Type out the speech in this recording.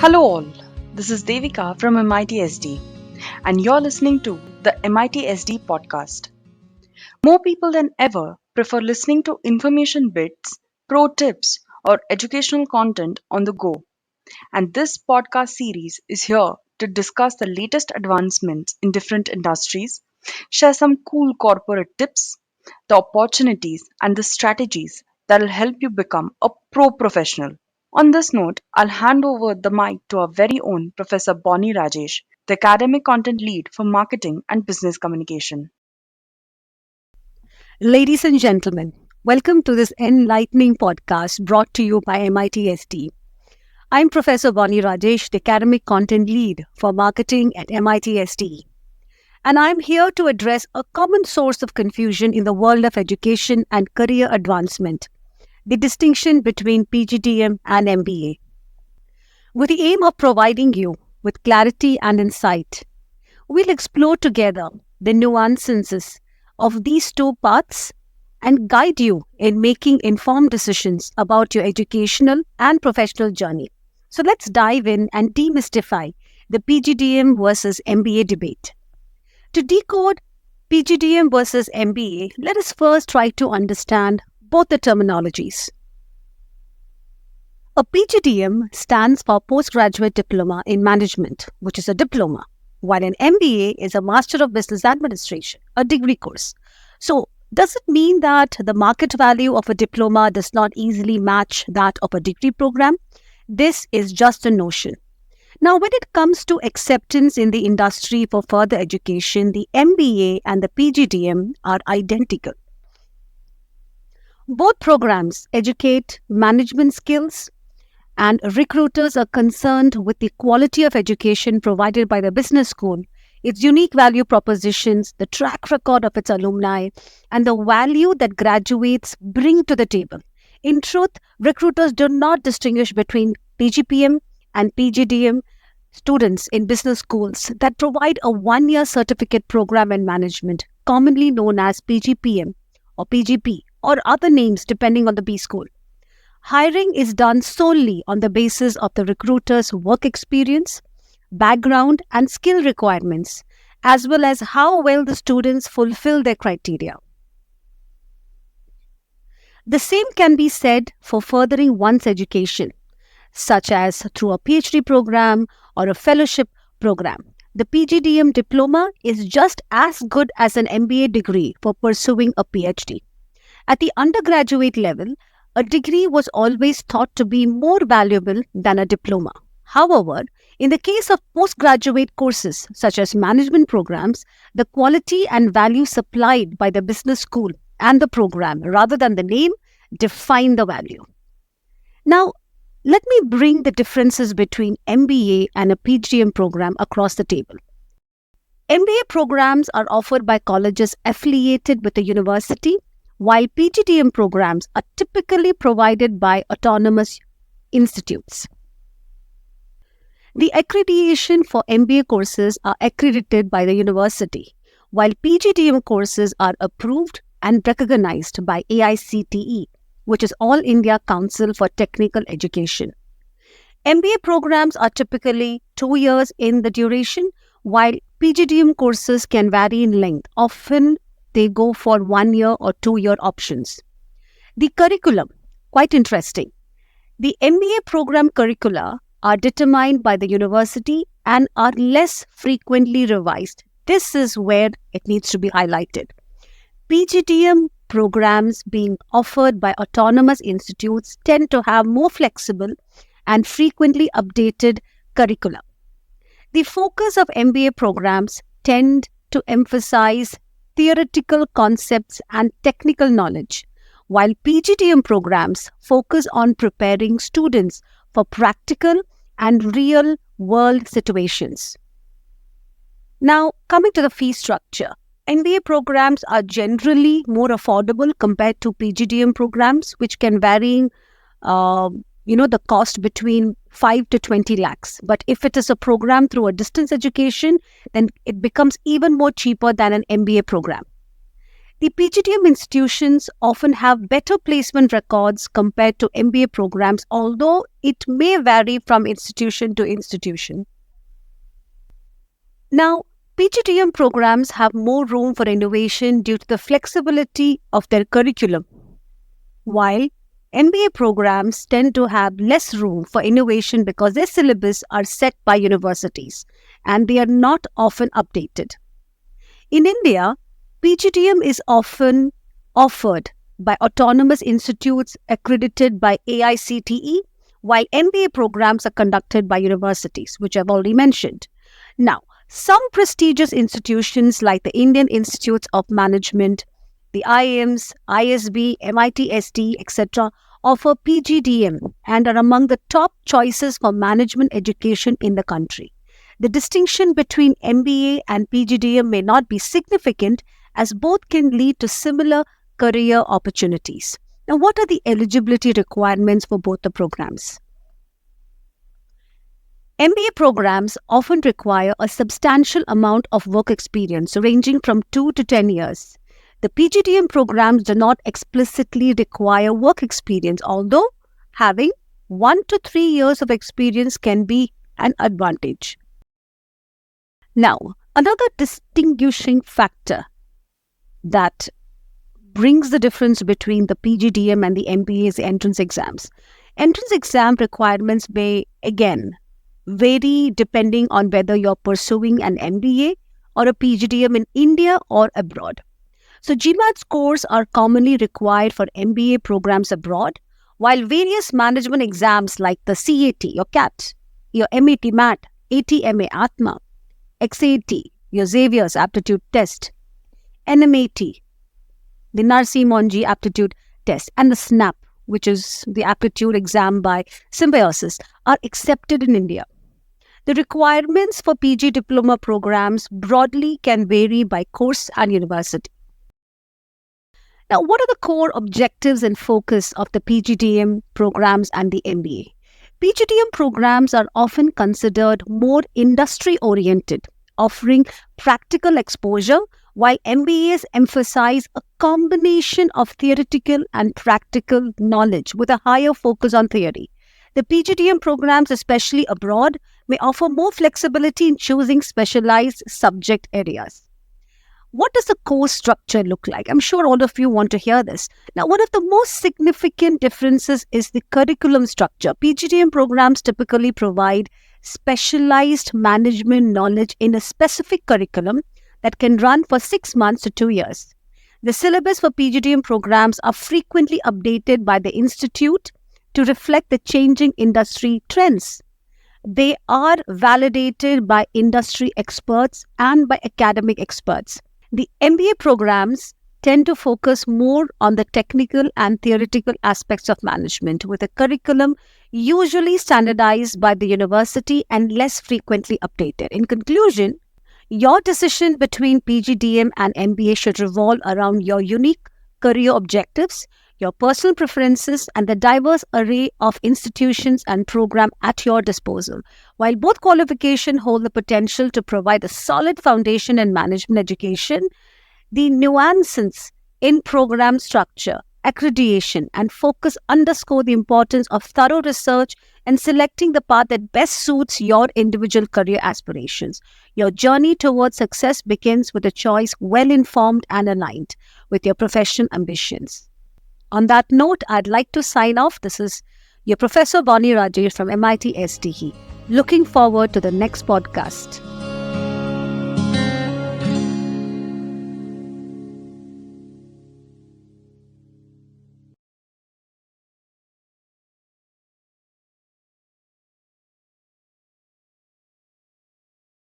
Hello all, this is Devika from MITSDE and you're listening to the MITSD podcast. More people than ever prefer listening to information bits, pro tips, or educational content on the go. And this podcast series is here to discuss the latest advancements in different industries, share some cool corporate tips, the opportunities, and the strategies that will help you become a pro professional. On this note, I'll hand over the mic to our very own Professor Bonnie Rajesh, the Academic Content Lead for Marketing and Business Communication. Ladies and gentlemen, welcome to this enlightening podcast brought to you by MITSD. I'm Professor Bonnie Rajesh, the Academic Content Lead for Marketing at MITSD. And I'm here to address a common source of confusion in the world of education and career advancement, the distinction between PGDM and MBA. With the aim of providing you with clarity and insight, we'll explore together the nuances of these two paths and guide you in making informed decisions about your educational and professional journey. So let's dive in and demystify the PGDM versus MBA debate. To decode PGDM versus MBA, let us first try to understand both the terminologies. A PGDM stands for Postgraduate Diploma in Management, which is a diploma, while an MBA is a Master of Business Administration, a degree course. So, does it mean that the market value of a diploma does not easily match that of a degree program? This is just a notion. Now, when it comes to acceptance in the industry for further education, the MBA and the PGDM are identical. Both programs educate management skills, and recruiters are concerned with the quality of education provided by the business school, its unique value propositions, the track record of its alumni, and the value that graduates bring to the table. In truth, recruiters do not distinguish between PGPM and PGDM students in business schools that provide a one-year certificate program in management, commonly known as PGPM or PGP or other names depending on the B school. Hiring is done solely on the basis of the recruiter's work experience, background, and skill requirements, as well as how well the students fulfill their criteria. The same can be said for furthering one's education, such as through a PhD program or a fellowship program. The PGDM diploma is just as good as an MBA degree for pursuing a PhD. At the undergraduate level, a degree was always thought to be more valuable than a diploma. However, in the case of postgraduate courses such as management programs, the quality and value supplied by the business school and the program rather than the name define the value. Now, let me bring the differences between MBA and a PGDM program across the table. MBA programs are offered by colleges affiliated with a university, while PGDM programs are typically provided by autonomous institutes. The accreditation for MBA courses are accredited by the university, while PGDM courses are approved and recognized by AICTE, which is All India Council for Technical Education. MBA programs are typically 2 years in the duration, while PGDM courses can vary in length. Often, they go for 1 year or 2 year options. The curriculum, quite interesting. The MBA program curricula are determined by the university and are less frequently revised. This is where it needs to be highlighted. PGDM programs being offered by autonomous institutes tend to have more flexible and frequently updated curricula. The focus of MBA programs tend to emphasize theoretical concepts and technical knowledge, while PGDM programs focus on preparing students for practical and real-world situations. Now, coming to the fee structure, MBA programs are generally more affordable compared to PGDM programs, which can vary the cost between 5 to 20 lakhs. But if it is a program through a distance education, then it becomes even more cheaper than an MBA program. The PGDM institutions often have better placement records compared to MBA programs, although it may vary from institution to institution. Now, PGDM programs have more room for innovation due to the flexibility of their curriculum, while MBA programs tend to have less room for innovation because their syllabus are set by universities and they are not often updated. In India, PGDM is often offered by autonomous institutes accredited by AICTE, while MBA programs are conducted by universities, which I've already mentioned. Now, some prestigious institutions like the Indian Institutes of Management, the IIMs, ISB, MITSDE, etc., offer PGDM and are among the top choices for management education in the country. The distinction between MBA and PGDM may not be significant, as both can lead to similar career opportunities. Now, what are the eligibility requirements for both the programs? MBA programs often require a substantial amount of work experience, ranging from 2 to 10 years. The PGDM programs do not explicitly require work experience, although having 1 to 3 years of experience can be an advantage. Now, another distinguishing factor that brings the difference between the PGDM and the MBA is the entrance exams. Entrance exam requirements may, again, vary depending on whether you're pursuing an MBA or a PGDM in India or abroad. So GMAT scores are commonly required for MBA programs abroad, while various management exams like the CAT, your CAT, your MAT MAT, ATMA Atma, XAT, your Xavier's aptitude test, NMAT, the Narsi Monji aptitude test, and the SNAP, which is the aptitude exam by Symbiosis, are accepted in India. The requirements for PG diploma programs broadly can vary by course and university. Now, what are the core objectives and focus of the PGDM programs and the MBA? PGDM programs are often considered more industry-oriented, offering practical exposure, while MBAs emphasize a combination of theoretical and practical knowledge with a higher focus on theory. The PGDM programs, especially abroad, may offer more flexibility in choosing specialized subject areas. What does the course structure look like? I'm sure all of you want to hear this. Now, one of the most significant differences is the curriculum structure. PGDM programs typically provide specialized management knowledge in a specific curriculum that can run for 6 months to 2 years. The syllabus for PGDM programs are frequently updated by the institute to reflect the changing industry trends. They are validated by industry experts and by academic experts. The MBA programs tend to focus more on the technical and theoretical aspects of management, with a curriculum usually standardized by the university and less frequently updated. In conclusion, your decision between PGDM and MBA should revolve around your unique career objectives, your personal preferences, and the diverse array of institutions and programs at your disposal. While both qualifications hold the potential to provide a solid foundation in management education, the nuances in program structure, accreditation, and focus underscore the importance of thorough research and selecting the path that best suits your individual career aspirations. Your journey towards success begins with a choice well-informed and aligned with your professional ambitions. On that note, I'd like to sign off. This is your Professor Bonnie Rajesh from MITSDE. Looking forward to the next podcast.